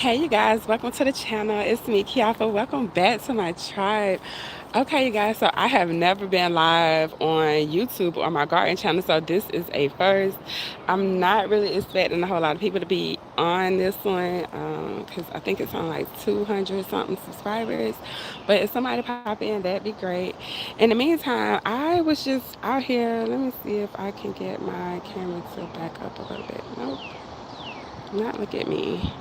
Hey you guys, welcome to the channel. It's me, Kiafa. Welcome back to my tribe. Okay, you guys, so I have never been live on YouTube or my garden channel, so this is a first. I'm not really expecting a whole lot of people to be on this one because I think it's on like 200 something subscribers. But if somebody pop in, that'd be great. In the meantime, I was just out here. Let me see if I can get my camera to back up a little bit. Nope, not look at me.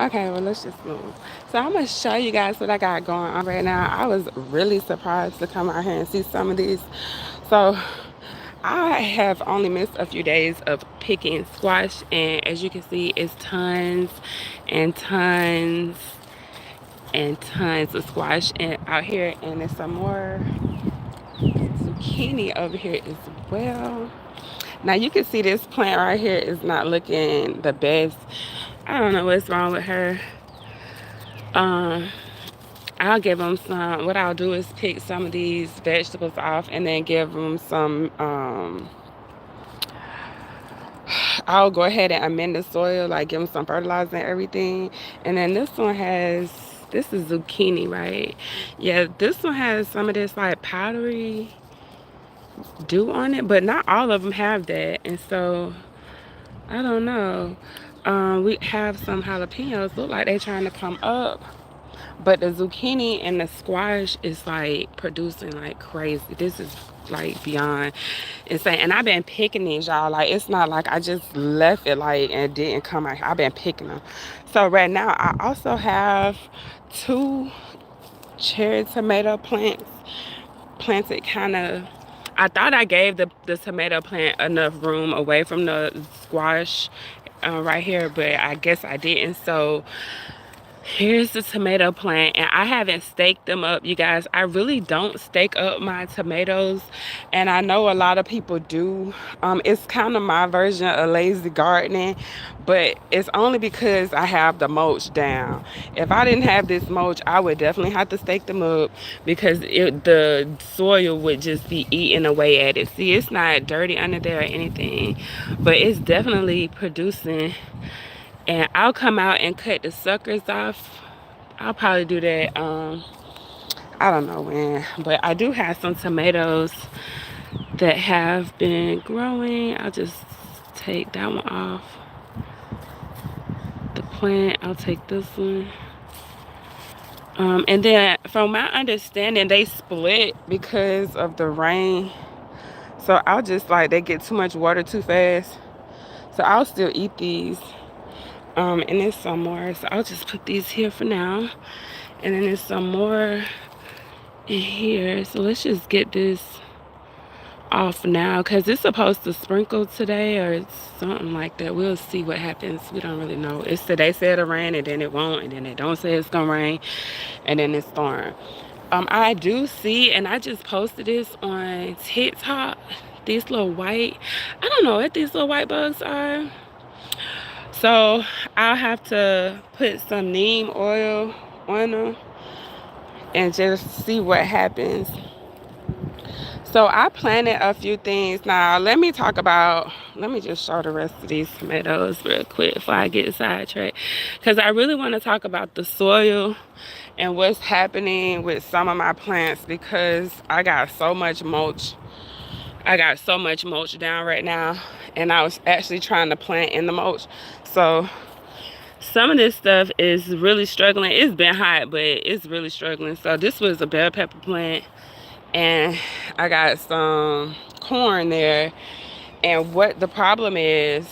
Okay, well, let's just move. So I'm gonna show you guys what I got going on right now. I was really surprised to come out here and see some of these. So I have only missed a few days of picking squash, and as you can see, it's tons and tons and tons of squash and out here, and there's some more zucchini over here as well. Now you can see this plant right here is not looking the best. I don't know what's wrong with her. Um, I'll give them some. What I'll do is pick some of these vegetables off and then give them some. I'll go ahead and amend the soil, like give them some fertilizer and everything. And then this one has, this is zucchini, right? Yeah, this one has some of this like powdery dew on it, but not all of them have that. And so, I don't know. We have some jalapenos, look like they're trying to come up. But the zucchini and the squash is like producing like crazy. This is like beyond insane. And I've been picking these, y'all. Like it's not like I just left it like and didn't come out. I've been picking them. So right now I also have two cherry tomato plants planted kind of. I thought I gave the tomato plant enough room away from the squash right here, but I guess I didn't. So here's the tomato plant, and I haven't staked them up, you guys. I really don't stake up my tomatoes, and I know a lot of people do. It's kind of my version of lazy gardening, but it's only because I have the mulch down. If I didn't have this mulch, I would definitely have to stake them up because the soil would just be eating away at it. See, it's not dirty under there or anything, but it's definitely producing, and I'll come out and cut the suckers off. I'll probably do that. I don't know when, but I do have some tomatoes that have been growing. I'll just take that one off the plant. I'll take this one. And then from my understanding, they split because of the rain. So I'll just like, they get too much water too fast. So I'll still eat these. And there's some more, so I'll just put these here for now. And then there's some more in here, so let's just get this off now because it's supposed to sprinkle today or something like that. We'll see what happens. We don't really know. It's today said it rain, and then it won't, and then they don't say it's gonna rain, and then it's storm. I do see, and I just posted this on TikTok, these little white, I don't know what these little white bugs are. So I'll have to put some neem oil on them and just see what happens. So I planted a few things. Now let me just show the rest of these tomatoes real quick before I get sidetracked. Because I really want to talk about the soil and what's happening with some of my plants because I got so much mulch. I got so much mulch down right now, and I was actually trying to plant in the mulch. So some of this stuff is really struggling. It's been hot, but it's really struggling. So this was a bell pepper plant, and I got some corn there. And what the problem is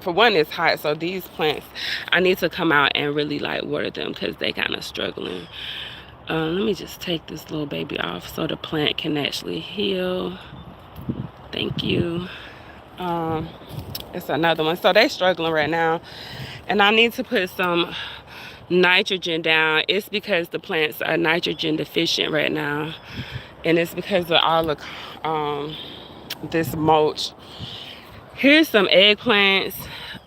for one, it's hot. So these plants, I need to come out and really like water them because they kind of struggling. Let me just take this little baby off so the plant can actually heal. Thank you. It's another one. So they struggling right now, and I need to put some nitrogen down. It's because the plants are nitrogen deficient right now, and it's because of all the this mulch. Here's some eggplants.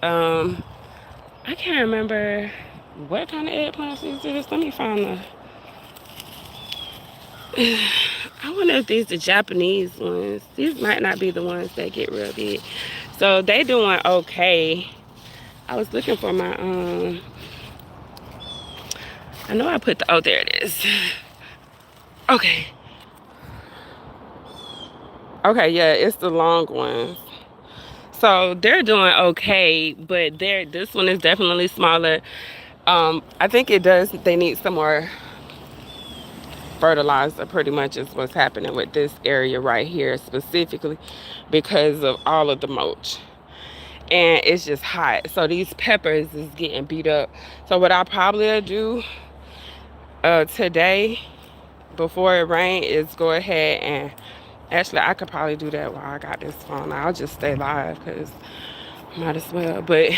I can't remember what kind of eggplants these is. Let me find the. I wonder if these are Japanese ones. These might not be the ones that get real big. So they doing okay. I was looking for my, I know I put the, oh, there it is. Okay. Okay, yeah, it's the long ones. So they're doing okay, but this one is definitely smaller. I think they need some more fertilizer, pretty much is what's happening with this area right here specifically because of all of the mulch. And it's just hot. So these peppers is getting beat up. So what I'll probably do today before it rains is go ahead and actually I could probably do that while I got this phone. I'll just stay live because might as well. But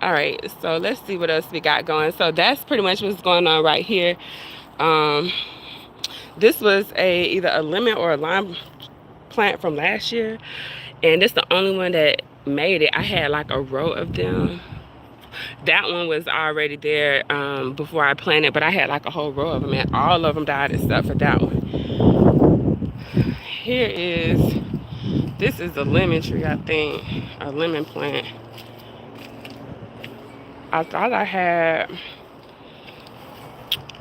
all right, so let's see what else we got going. So that's pretty much what's going on right here. This was either a lemon or a lime plant from last year, and it's the only one that made it. I had like a row of them. That one was already there before I planted, but I had like a whole row of them, and all of them died except for that one. This is a lemon tree, I think, a lemon plant. I thought I had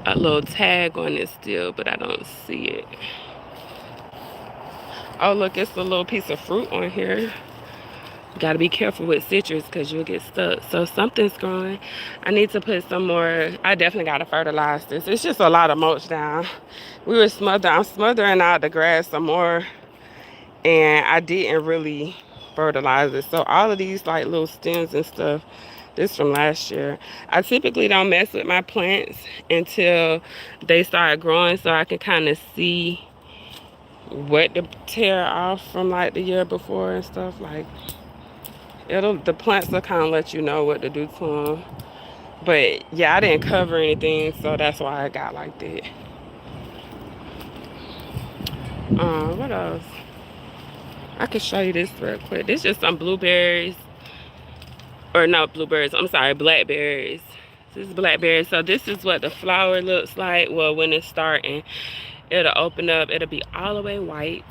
a little tag on it still, but I don't see it. Oh, look, it's a little piece of fruit on here. Got to be careful with citrus because you'll get stuck. So something's growing. I need to put some more. I definitely got to fertilize this. It's just a lot of mulch down. I'm smothering out the grass some more, and I didn't really fertilize it. So all of these like little stems and stuff, this from last year. I typically don't mess with my plants until they start growing so I can kind of see what to tear off from like the year before and stuff. Like the plants will kind of let you know what to do to them. But yeah, I didn't cover anything, so that's why I got like that. What else? I can show you this real quick. This is just some blueberries. Or not blueberries, I'm sorry, blackberries. This is blackberries. So this is what the flower looks like. Well, when it's starting, it'll open up. It'll be all the way white.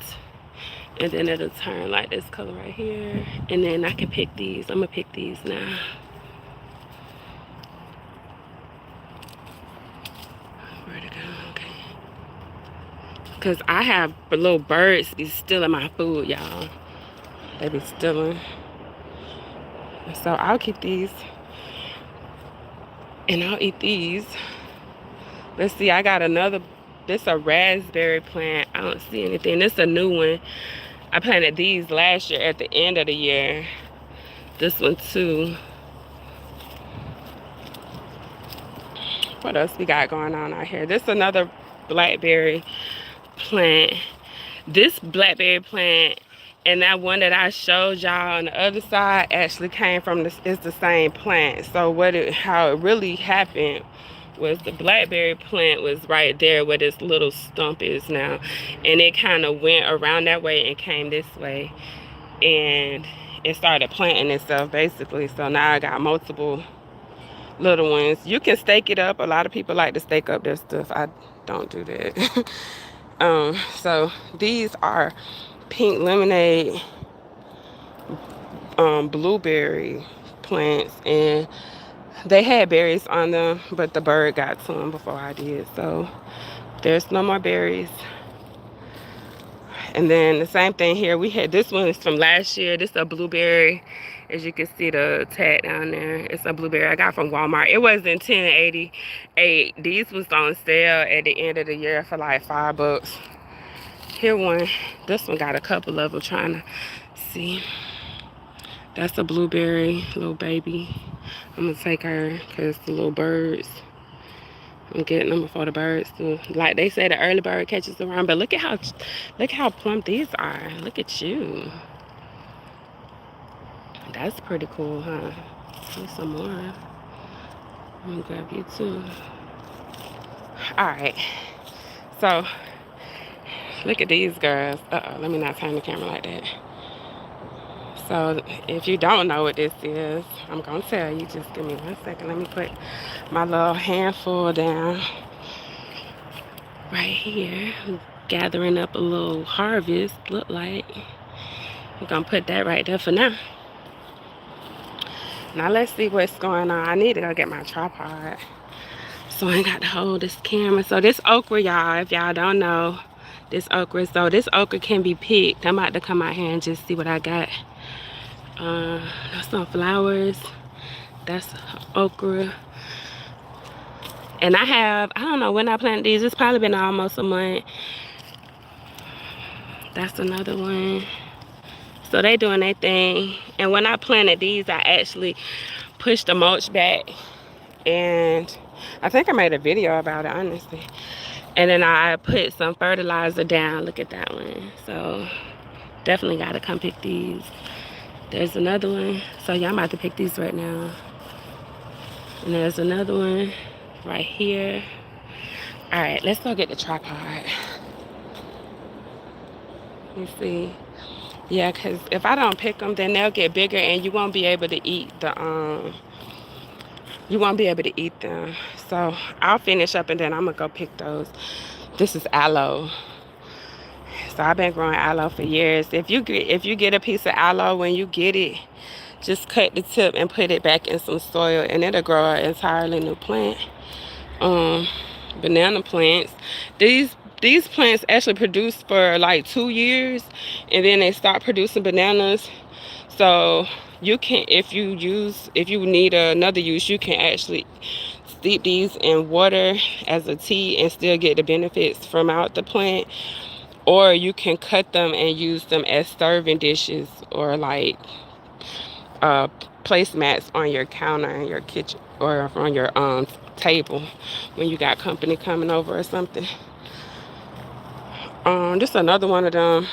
And then it'll turn like this color right here. And then I can pick these. I'm gonna pick these now. Where'd it go? Okay. Because I have little birds be stealing my food, y'all. They be stealing. So I'll keep these. And I'll eat these. Let's see, I got another, this a raspberry plant. I don't see anything. This is a new one. I planted these last year at the end of the year. This one too. What else we got going on out here? This is another blackberry plant. This blackberry plant and that one that I showed y'all on the other side actually came from this, is the same plant. So how it really happened was the blackberry plant was right there where this little stump is now, and it kind of went around that way and came this way, and it started planting itself basically. So now I got multiple little ones. You can stake it up. A lot of people like to stake up their stuff. I don't do that. So these are pink lemonade blueberry plants, and they had berries on them, but the bird got to them before I did. So there's no more berries. And then the same thing here. We had, this one is from last year. This is a blueberry. As you can see the tag down there. It's a blueberry I got from Walmart. It was in $10.88. These was on sale at the end of the year for like $5. Here one. This one got a couple of them, trying to see. That's a blueberry little baby. I'm gonna take her because the little birds, I'm getting them before the birds do. Like they say, the early bird catches the worm. But look at how plump these are. Look at you. That's pretty cool, huh? There's some more. I'm gonna grab you too. All right. So look at these girls. Let me not turn the camera like that. So if you don't know what this is, I'm gonna tell you. Just give me 1 second. Let me put my little handful down right here. I'm gathering up a little harvest, look like. I'm gonna put that right there for now. Now let's see what's going on. I need to go get my tripod so I ain't got to hold this camera. So this okra, y'all, if y'all don't know, this okra, so this okra can be picked. I'm about to come out here and just see what I got. That's some flowers. That's okra. And I don't know when I planted these. It's probably been almost a month. That's another one. So they doing their thing. And when I planted these, I actually pushed the mulch back. And I think I made a video about it, honestly. And then I put some fertilizer down. Look at that one. So definitely got to come pick these. There's another one. So yeah, I'm about to pick these right now. And there's another one right here. All right, let's go get the tripod. Let me see. Yeah, because if I don't pick them, then they'll get bigger and you won't be able to eat the, you won't be able to eat them. So I'll finish up and then I'm gonna go pick those. This is aloe. So I've been growing aloe for years. If you get a piece of aloe, when you get it, just cut the tip and put it back in some soil and it'll grow an entirely new plant. Banana plants. These plants actually produce for like 2 years and then they stop producing bananas. So you can, if you need another use, you can actually steep these in water as a tea and still get the benefits from out the plant. Or you can cut them and use them as serving dishes or like placemats on your counter in your kitchen or on your table when you got company coming over or something. Just another one of them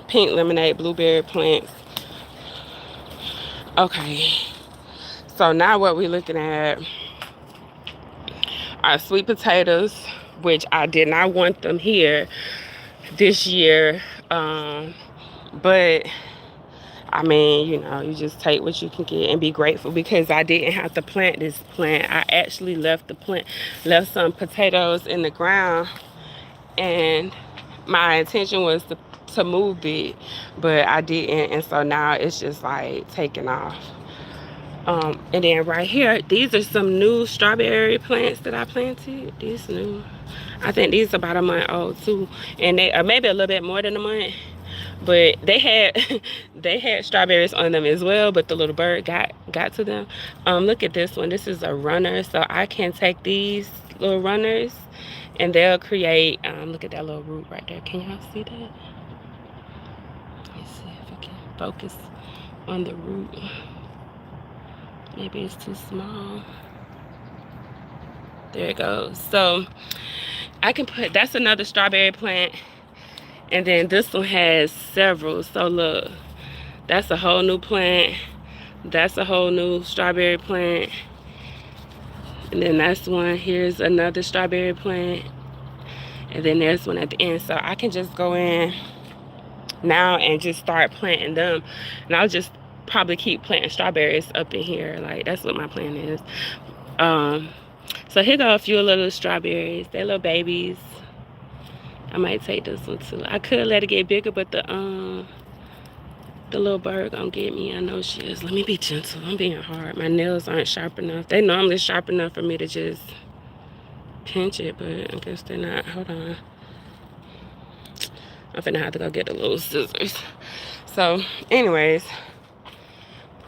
pink lemonade blueberry plants. Okay, so now what we're looking at are sweet potatoes, which I did not want them here this year, but I mean, you know, you just take what you can get and be grateful because I didn't have to plant this plant. I actually left some potatoes in the ground, and my intention was to move it, but I didn't, and so now it's just like taking off. And then right here, these are some new strawberry plants that I planted. These new. I think these are about a month old too, and they are maybe a little bit more than a month. But they had they had strawberries on them as well, but the little bird got to them. Look at this one. This is a runner, so I can take these little runners and they'll create, look at that little root right there. Can y'all see that? Let me see if I can focus on the root. Maybe it's too small. There it goes. So I can put, that's another strawberry plant. And then this one has several. So look, that's a whole new plant. That's a whole new strawberry plant. And then that's one. Here's another strawberry plant. And then there's one at the end. So I can just go in now and just start planting them. And I'll just probably keep planting strawberries up in here. Like, that's what my plan is. So here go a few little strawberries. They're little babies. I might take this one too. I could let it get bigger, but the little bird gonna get me. I know she is. Let me be gentle. I'm being hard. My nails aren't sharp enough. They normally sharp enough for me to just pinch it, but I guess they're not. Hold on. I'm finna have to go get the little scissors. So, anyways,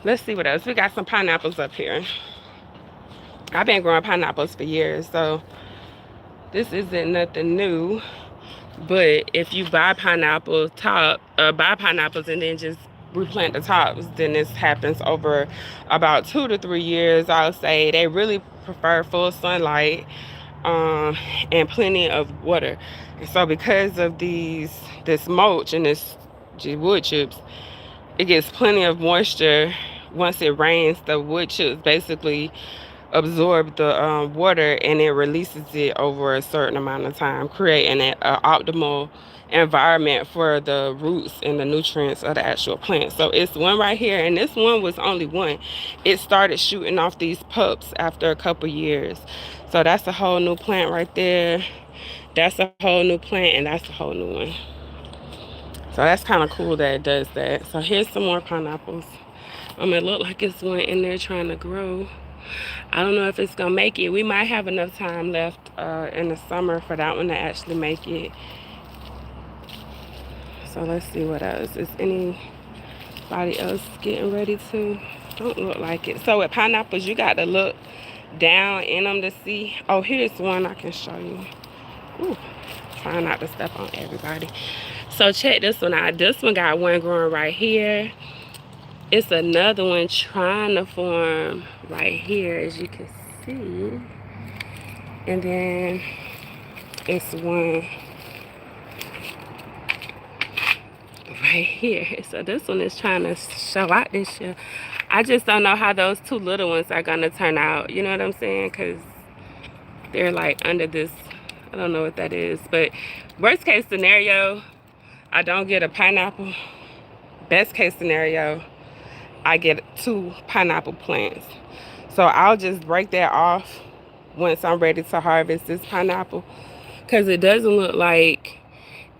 let's see what else. We got some pineapples up here. I've been growing pineapples for years, so this isn't nothing new. But if you buy pineapples and then just replant the tops, then this happens over about 2 to 3 years. I'll say they really prefer full sunlight and plenty of water. And so because of this mulch and this wood chips, it gets plenty of moisture. Once it rains, the wood chips basically absorb the water and it releases it over a certain amount of time, creating an optimal environment for the roots and the nutrients of the actual plant. So it's one right here, and this one was only one. It started shooting off these pups after a couple years. So that's a whole new plant right there. That's a whole new plant, and that's a whole new one. So that's kind of cool that it does that. So here's some more pineapples. It look like it's one in there trying to grow. I don't know if it's gonna make it. We might have enough time left in the summer for that one to actually make it. So let's see what else. Is anybody else getting ready to? Don't look like it. So with pineapples, you got to look down in them to see. Oh, here's one I can show you. Ooh, trying not to step on everybody. So check this one out. This one got one growing right here. It's another one trying to form right here, as you can see. And then it's one right here. So this one is trying to show out this year. I just don't know how those two little ones are gonna turn out. You know what I'm saying? Because they're like under this, I don't know what that is. But worst case scenario, I don't get a pineapple. Best case scenario, I get 2 pineapple plants. So I'll just break that off once I'm ready to harvest this pineapple, because it doesn't look like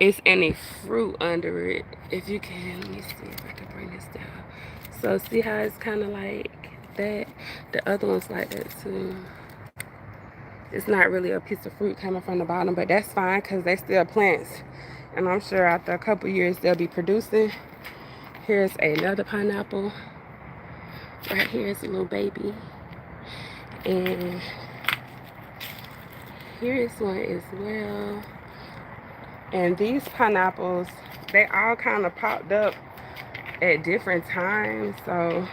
it's any fruit under it. If you can, let me see if I can bring this down. So see how it's kind of like that? The other one's like that too. It's not really a piece of fruit coming from the bottom, but that's fine because they still plants. And I'm sure after a couple years they'll be producing. Here's another pineapple. Right here is a little baby. And here's one as well. And these pineapples, they all kind of popped up at different times. So,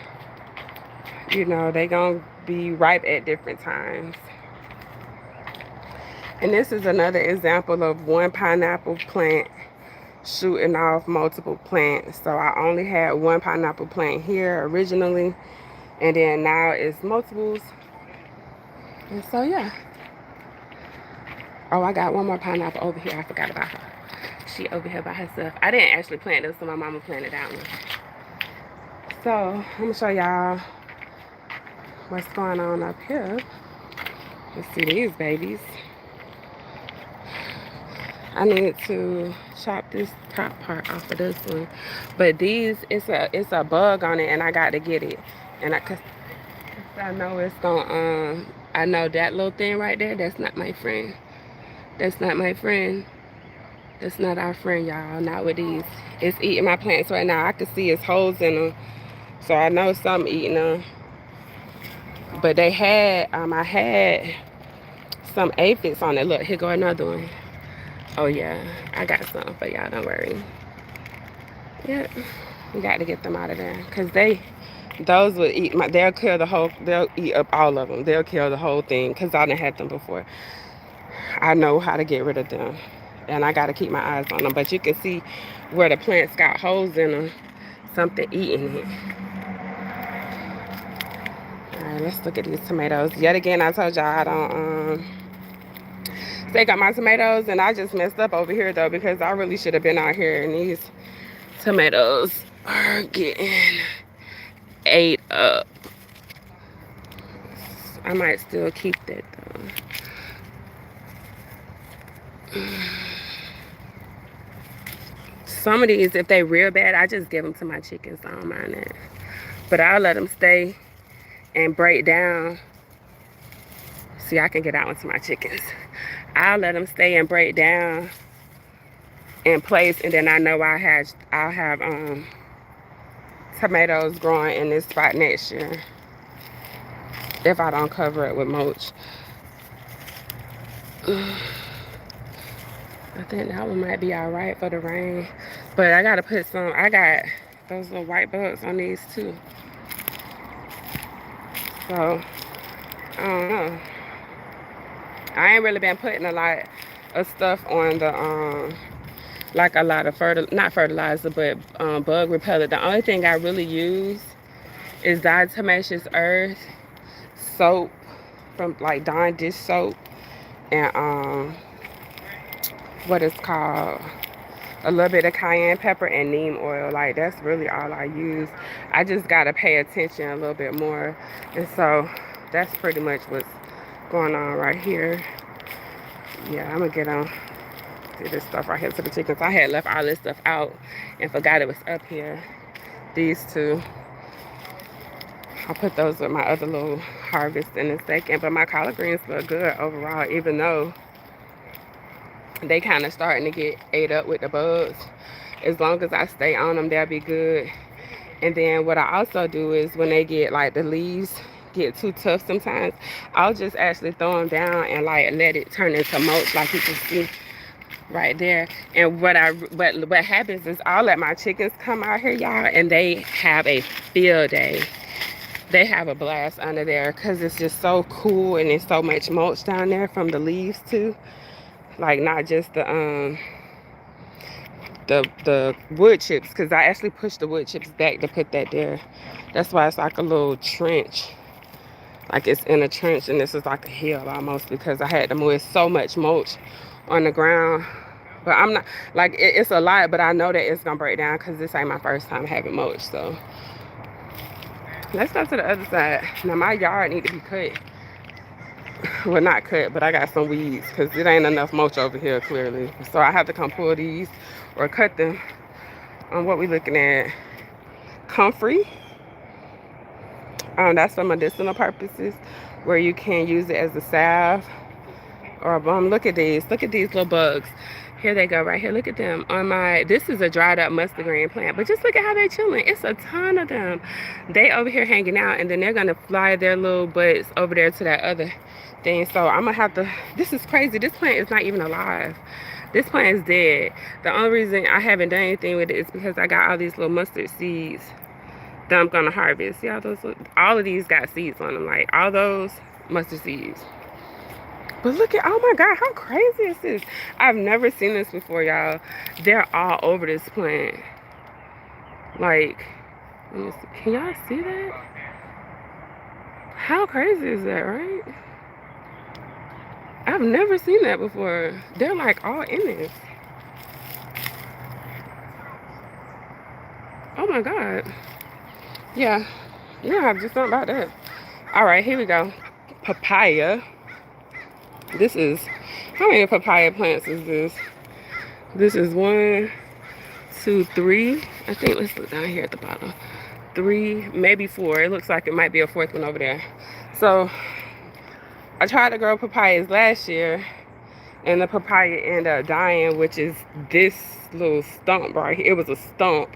you know, they gonna be ripe at different times. And this is another example of one pineapple plant shooting off multiple plants. So I only had one pineapple plant here originally, and then now it's multiples. And so yeah. Oh, I got one more pineapple over here. I forgot about her. She over here by herself. I didn't actually plant this, so my mama planted that one. So I'm gonna show y'all what's going on up here. Let's see these babies. I need to chop this top part off of this one, but these, it's a bug on it, and I got to get it. And cause I know it's gonna I know that little thing right there, that's not my friend. That's not my friend. That's not our friend, y'all. Not with these. It's eating my plants right now. I can see its holes in them, so I know something eating them. But they had I had some aphids on it. Look, here go another one. Oh yeah, I got something for y'all, don't worry. Yep, we got to get them out of there, because those would eat they'll kill the whole, they'll eat up all of them. They'll kill the whole thing, because I done had them before. I know how to get rid of them, and I got to keep my eyes on them. But you can see where the plants got holes in them, something eating it. All right, let's look at these tomatoes. Yet again, I told y'all I don't stake out my tomatoes, and I just messed up over here though, because I really should have been out here, and these tomatoes are getting ate up. I might still keep that though. Some of these, if they real bad, I just give them to my chickens. I don't mind that, but I'll let them stay and break down. See, I can get out into my chickens. I'll let them stay and break down in place, and then I know I'll have tomatoes growing in this spot next year if I don't cover it with mulch. I think that one might be all right for the rain, but I gotta put some, I got those little white bugs on these too, so I don't know. I ain't really been putting a lot of stuff on the like a lot of not fertilizer, but bug repellent. The only thing I really use is diatomaceous earth soap from like Dawn dish soap, and what it's called, a little bit of cayenne pepper and neem oil. Like, that's really all I use. I just gotta pay attention a little bit more, and so that's pretty much what's going on right here. Yeah, I'm gonna get on to this stuff right here to the chickens. I had left all this stuff out and forgot it was up here. These two. I'll put those with my other little harvest in a second. But my collard greens look good overall, even though they kind of starting to get ate up with the bugs. As long as I stay on them, they'll be good. And then what I also do is when they get like the leaves get too tough sometimes, I'll just actually throw them down and like let it turn into mulch, like you can see right there. And what happens is I'll let my chickens come out here, y'all, and they have a field day. They have a blast under there because it's just so cool and there's so much mulch down there from the leaves too. Like not just the wood chips, because I actually pushed the wood chips back to put that there. That's why it's like a little trench. Like it's in a trench and this is like a hill almost, because I had to move so much mulch on the ground. But I'm not, like it's a lot, but I know that it's gonna break down because this ain't my first time having mulch. So let's go to the other side. Now my yard need to be cut. Well, not cut, but I got some weeds because it ain't enough mulch over here clearly. So I have to come pull these or cut them. On what we looking at, comfrey. That's for medicinal purposes, where you can use it as a salve or a balm. Look at these little bugs. Here they go right here. Look at them on my, this is a dried up mustard green plant, but just look at how they chilling. It's a ton of them. They over here hanging out, and then they're gonna fly their little butts over there to that other thing. So I'm gonna have to, this is crazy. This plant is not even alive. This plant is dead. The only reason I haven't done anything with it is because I got all these little mustard seeds that I'm gonna harvest. See all those, all of these got seeds on them, like all those mustard seeds. But look at, oh my God, how crazy is this? I've never seen this before, y'all. They're all over this plant. Like, let me see. Can y'all see that? How crazy is that, right? I've never seen that before. They're like all in this. Oh my God. Yeah, I've just thought about that. All right, here we go. Papaya. This is, how many papaya plants is this? This is 1, 2, 3. I think, let's look down here at the bottom. 3, maybe 4. It looks like it might be a 4th one over there. So I tried to grow papayas last year, and the papaya ended up dying, which is this little stump right here. It was a stump.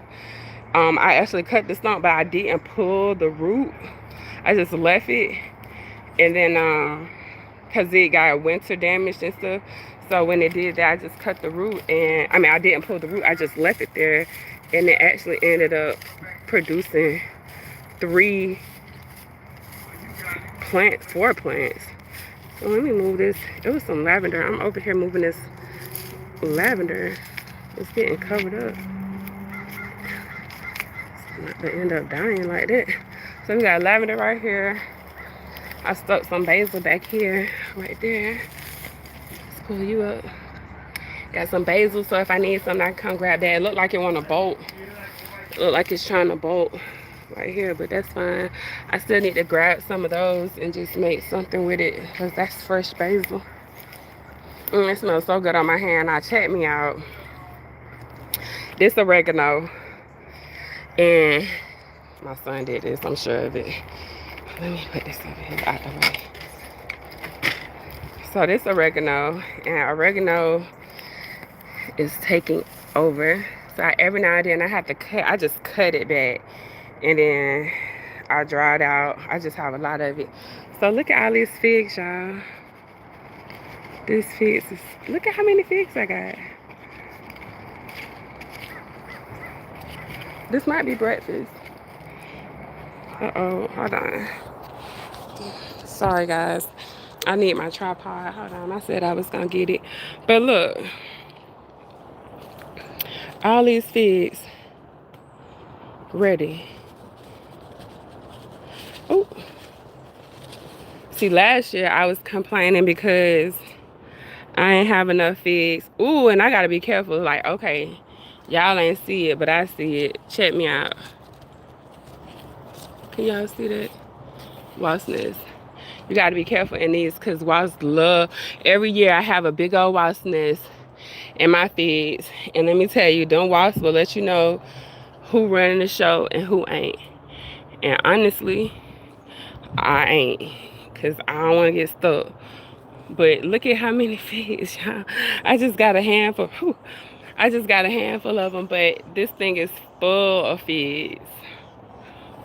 I actually cut the stump, but I didn't pull the root. I just left it, and then because it got winter damaged and stuff. So when it did that, I just cut the root, and I mean, I didn't pull the root, I just left it there, and it actually ended up producing 4 plants. So let me move this. It was some lavender. I'm over here moving this lavender. It's getting covered up. It's not gonna end up dying like that. So we got lavender right here. I stuck some basil back here, right there. Let's pull you up. Got some basil, so if I need something, I can come grab that. It looked like it want to bolt. It looked like it's trying to bolt right here, but that's fine. I still need to grab some of those and just make something with it, because that's fresh basil. It smells so good on my hand. Now check me out. This oregano, and my son did this, I'm sure of it. Let me put this over here out the way. So this oregano, and oregano is taking over. So every now and then I have to cut, I just cut it back, and then I dry it out. I just have a lot of it. So look at all these figs, y'all. These figs, look at how many figs I got. This might be breakfast. Uh-oh, hold on. Sorry, guys. I need my tripod. Hold on, I said I was gonna get it. But look, all these figs ready. Oh, see, last year I was complaining because I ain't have enough figs. Ooh, and I gotta be careful. Like, okay, y'all ain't see it, but I see it. Check me out. Can y'all see that? Wasp nest. You gotta be careful in these, because wasps love, every year I have a big old wasp nest in my figs. And let me tell you, them wasps will let you know who running the show and who ain't. And honestly, I ain't, because I don't want to get stuck. But look at how many fish, y'all. I just got a handful. Whew. I just got a handful of them, but this thing is full of figs.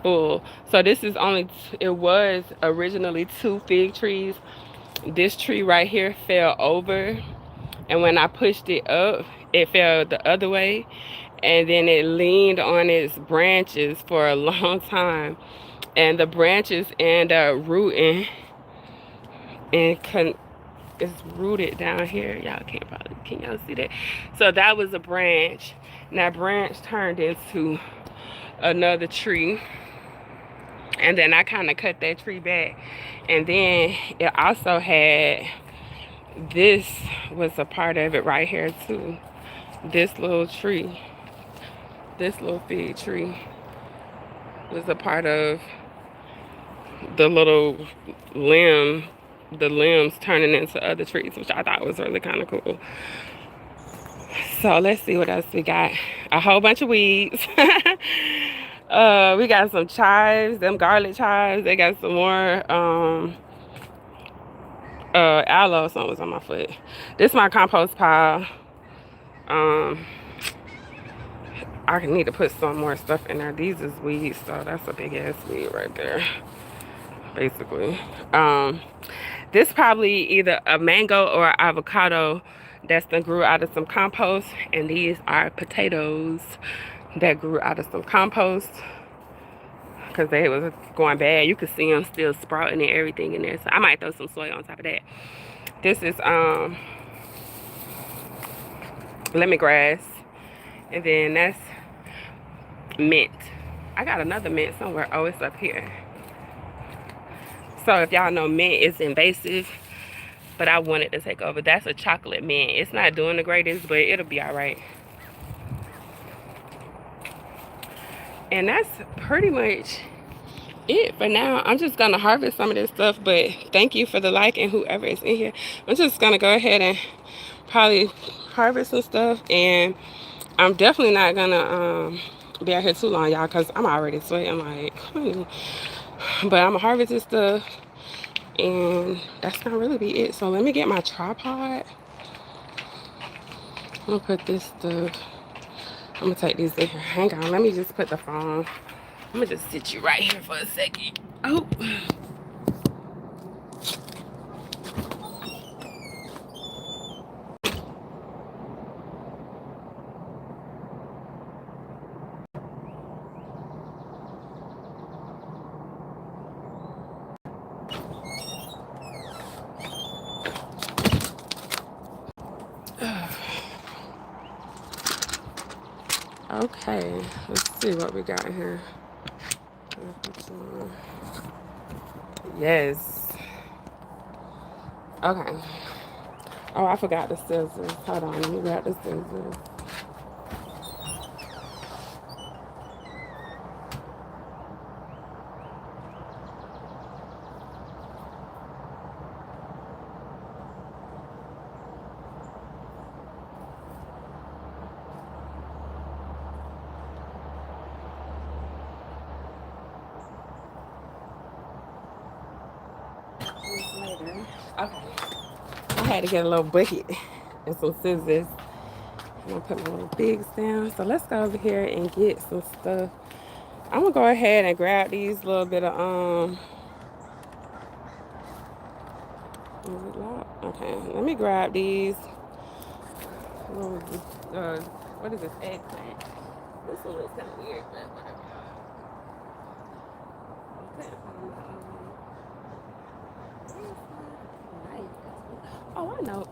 Full. So this is only, it was originally 2 fig trees. This tree right here fell over. And when I pushed it up, it fell the other way. And then it leaned on its branches for a long time. And the branches end up rooting and it's rooted down here. Y'all can't probably, can y'all see that? So that was a branch. And that branch turned into another tree. And then I kind of cut that tree back. And then it also had, this was a part of it right here too. This little tree, this little fig tree was a part of the little limb, the limbs turning into other trees, which I thought was really kind of cool. So let's see what else we got. A whole bunch of weeds. We got some chives, them garlic chives. They got some more aloe. Something was on my foot. This is my compost pile. I need to put some more stuff in there. These is weeds, so that's a big ass weed right there, basically. This probably either a mango or avocado that's done grew out of some compost, and these are potatoes that grew out of some compost because they was going bad. You could see them still sprouting and everything in there, so I might throw some soy on top of that. This is lemongrass, and then that's mint. I got another mint somewhere. Oh, it's up here. So if y'all know, mint is invasive, but I wanted to take over. That's a chocolate mint. It's not doing the greatest, but it'll be all right. And that's pretty much it for now. I'm just gonna harvest some of this stuff, but thank you for the like and whoever is in here. I'm just gonna go ahead and probably harvest some stuff, and I'm definitely not gonna be out here too long, y'all, because I'm already sweating like honey. But I'm gonna harvest this stuff, and that's gonna really be it. So let me get my tripod. I'm gonna put this stuff, I'm gonna take these in here. Hang on, let me just put the phone. I'm gonna just sit you right here for a second. Oh. Okay, let's see what we got here. Yes. Okay. Oh, I forgot the scissors. Hold on, let me grab the scissors. Okay. I had to get a little bucket and some scissors. I'm gonna put my little bigs down. So let's go over here and get some stuff. I'm gonna go ahead and grab these little bit of is it locked? Okay, let me grab these little what is this, eggplant? This one looks kind of weird, but whatever. Oh, I know.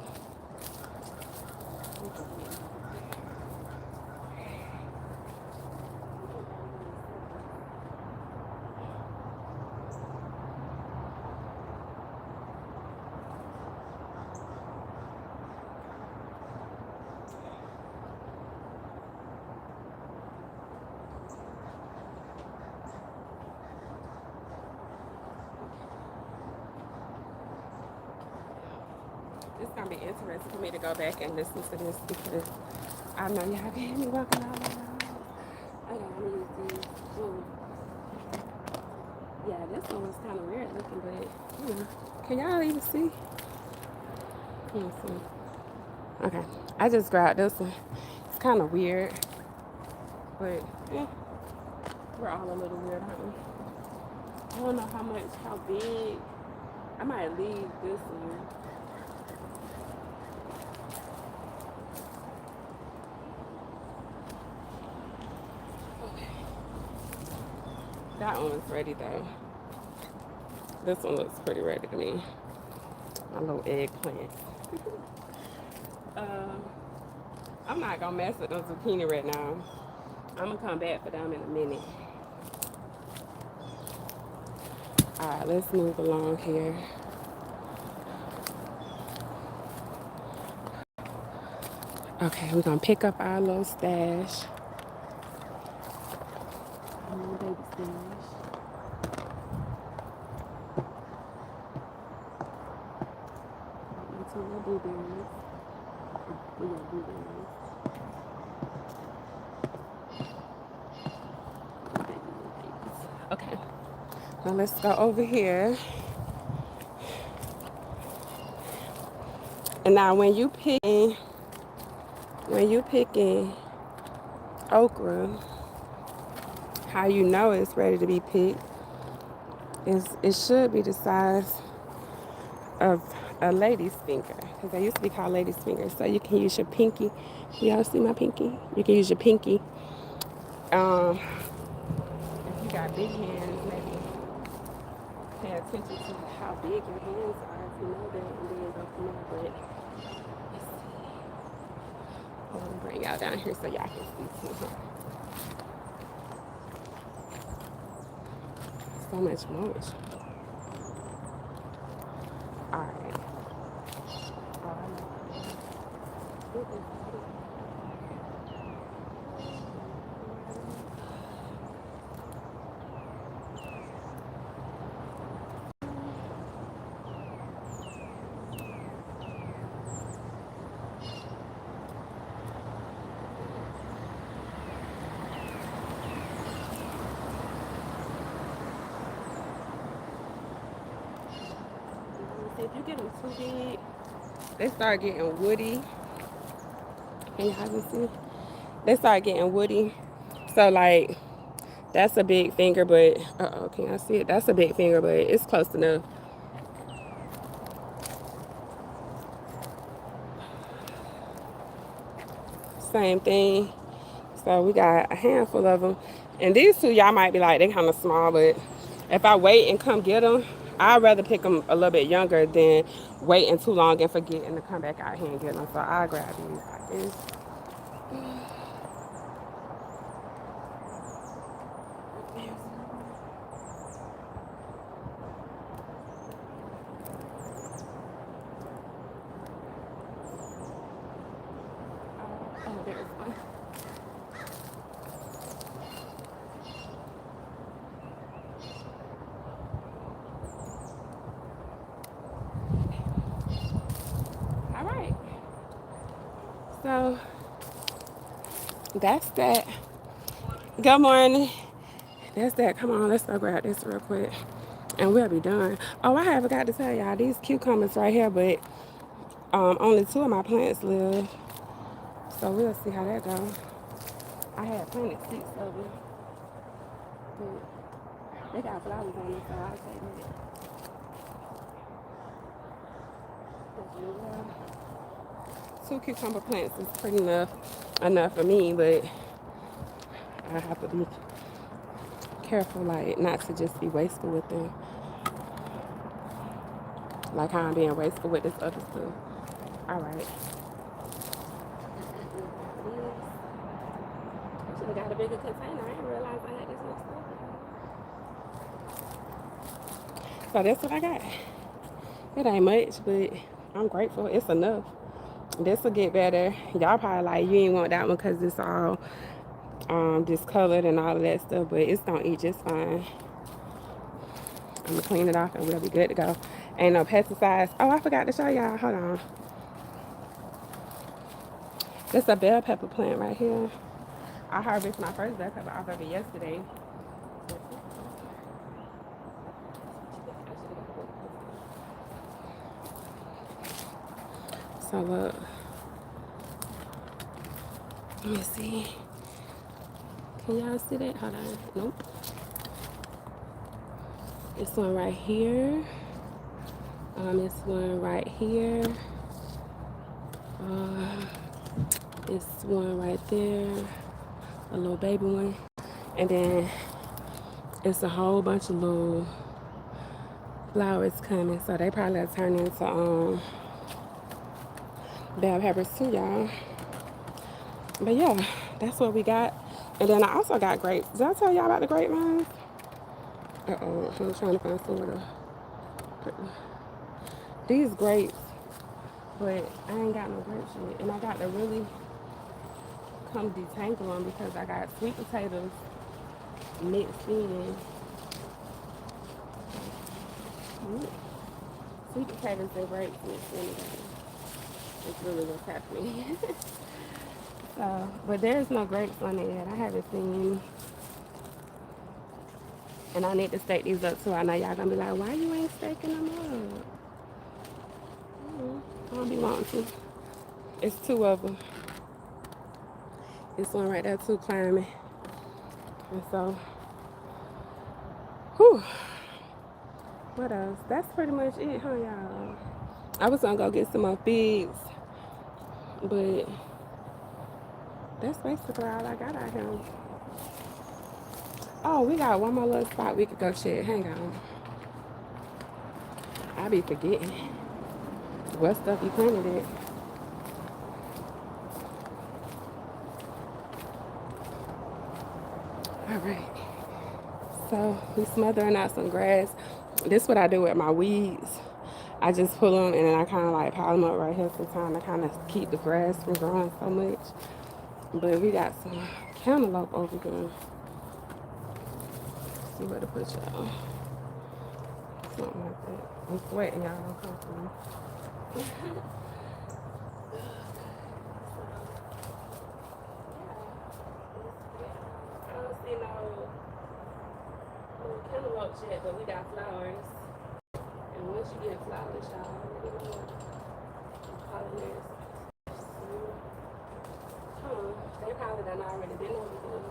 It's gonna be interesting for me to go back and listen to this because I know y'all can hear me walking all around. Okay, I'm gonna use these. Yeah, this one was kind of weird looking, but you know, can y'all even see? Let me see. Okay, I just grabbed this one. It's kind of weird, but yeah, we're all a little weird, aren't we? I don't know how big. I might leave this one. That one's ready though. This one looks pretty ready to me. My little eggplant. um, I'm not gonna mess with the zucchini right now. I'm gonna come back for them in a minute. Alright, let's move along here. Okay, we're gonna pick up our little stash. Our little baby stash. Into our blueberries. We got blueberries. Okay, now let's go over here. And now when you picking okra, how you know it's ready to be picked is it should be the size of a lady's finger, because they used to be called lady's fingers. So you can use your pinky. Y'all see my pinky? You can use your pinky. If you got big hands, maybe pay attention to how big your hands are if you know that, and then go from there. But let's see. I'm gonna bring y'all down here so y'all can see too. So much mulch. All right. If you get them too big, they start getting woody. Can y'all even see? They start getting woody. So like that's a big finger, but can I see it? That's a big finger, but it's close enough. Same thing. So we got a handful of them. And these two, y'all might be like, they kind of small, but if I wait and come get them, I'd rather pick them a little bit younger than waiting too long and forgetting to come back out here and get them. So I'll grab these like this. Oh, there's one. All right. So that's that. Good morning. That's that. Come on, let's go grab this real quick. And we'll be done. Oh, I haven't got to tell y'all these cucumbers right here, but only two of my plants live. So we'll see how that goes. I had planted 6 of them. But they got flowers on them, so I'll take it. 2 cucumber plants is pretty enough for me, but I have to be careful, like not to just be wasteful with them. Like how I'm being wasteful with this other stuff. All right. I should have got a bigger container. I didn't realize I had this much stuff. So that's what I got. It ain't much, but I'm grateful. It's enough. This will get better. Y'all probably like, you ain't want that one because it's all discolored and all of that stuff, but it's gonna eat just fine. I'm gonna clean it off and we'll be good to go. Ain't no pesticides. Oh, I forgot to show y'all. Hold on. This is a bell pepper plant right here. I harvested my first bell pepper off of it yesterday. So look, let me see. Can y'all see that? Hold on. Nope. It's one right here. It's one right here. It's one right there. A little baby one. And then it's a whole bunch of little flowers coming. So they probably turn into bell peppers too, y'all. But yeah, that's what we got. And then I also got grapes. Did I tell y'all about the grapevines? Uh-oh, I'm trying to find somewhere to put these grapes. But I ain't got no grapes yet. And I got to really come detangle them because I got sweet potatoes mixed in. Sweet potatoes and grapes mixed in together. It's really what's happening. So, but there's no grapes on it yet. I haven't seen. And I need to stake these up too. I know y'all gonna be like, why you ain't staking them up? I don't be wanting to. It's two of them. This one right there too climbing. And so, whew. What else? That's pretty much it, huh, y'all? I was gonna go get some more figs, but that's basically all I got out here. Oh, we got one more little spot we could go check. Hang on. I be forgetting what stuff you planted it. All right. So we smothering out some grass. This is what I do with my weeds. I just pull them and then I kind of like pile them up right here sometimes to kind of keep the grass from growing so much. But we got some cantaloupe over here. See where to put y'all. Something like that. I'm sweating, y'all. Don't come for me. I don't see no cantaloupes yet, but we got flowers. And once you get flowers, y'all already know what pollinators. They probably done already been over there.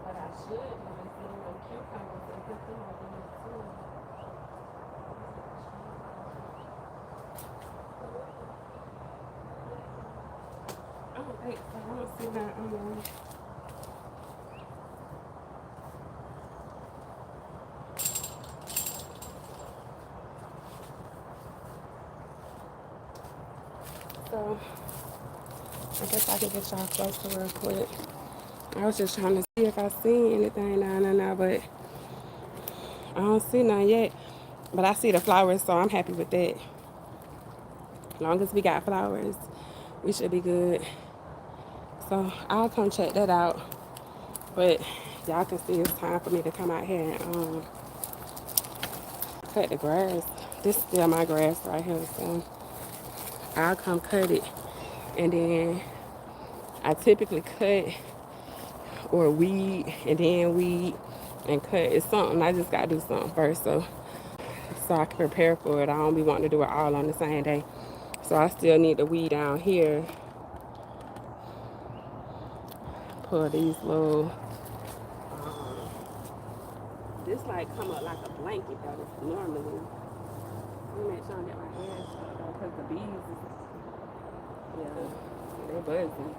But I should have been seeing them cucumbers and put them over here too. I don't think so. I don't see that. So I guess I can get y'all closer real quick. I was just trying to see if I seen anything down there, but I don't see none yet. But I see the flowers, so I'm happy with that. As long as we got flowers, we should be good. So I'll come check that out. But y'all can see it's time for me to come out here and cut the grass. This is still my grass right here, so I'll come cut it. And then I typically cut or weed and then weed and cut. It's something I just gotta do something first so I can prepare for it. I don't be wanting to do it all on the same day. So I still need the weed down here. Pull these little this like come up like a blanket though normally. Let me make sure I get my hands shut though, because the bees is, yeah, they buzzing.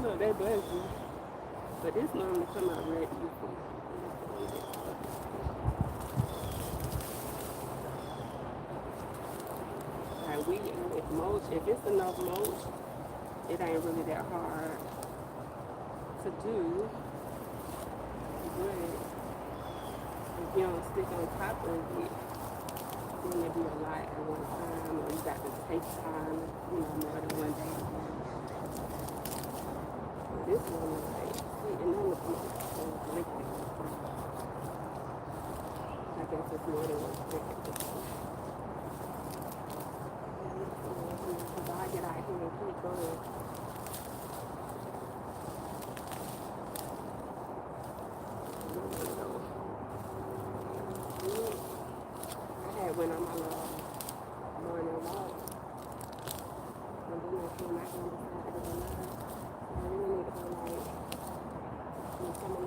Look, they buzzing. But this normally come out red beautiful. Like we with mulch, if it's enough mulch, it ain't really that hard to do. But if you don't stick on top of it, then it be a lot at one time, or you got to take time, you know, more than one day. But this one is like, see, and then the liquid. it's more than one stick. Because I get out here and keep going. I had went on my little morning walk. And then I came out and decided to go live. I really need to go like do some of my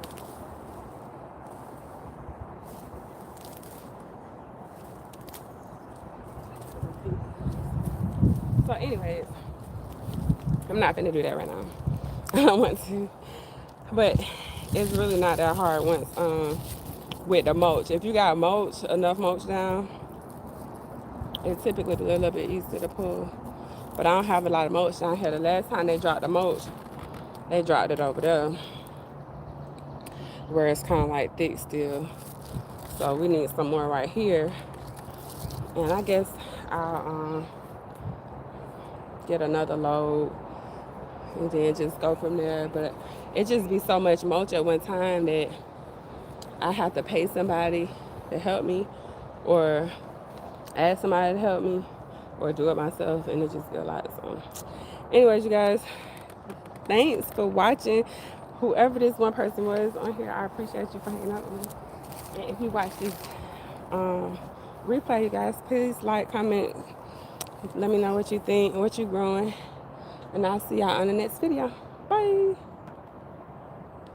so anyways, I'm not gonna do that right now. I don't want to. But it's really not that hard once with the mulch. If you got mulch, enough mulch down, it's typically a little bit easier to pull. But I don't have a lot of mulch down here. The last time they dropped the mulch, they dropped it over there where it's kind of like thick still. So we need some more right here. And I guess I'll get another load and then just go from there. But it just be so much mulch at one time that I have to pay somebody to help me or ask somebody to help me or do it myself, and it just get a lot. So anyways, you guys, thanks for watching. Whoever this one person was on here, I appreciate you for hanging out with me. And if you watch this replay, you guys, please like, comment, let me know what you think, what you're growing, and I'll see y'all on the next video. Bye.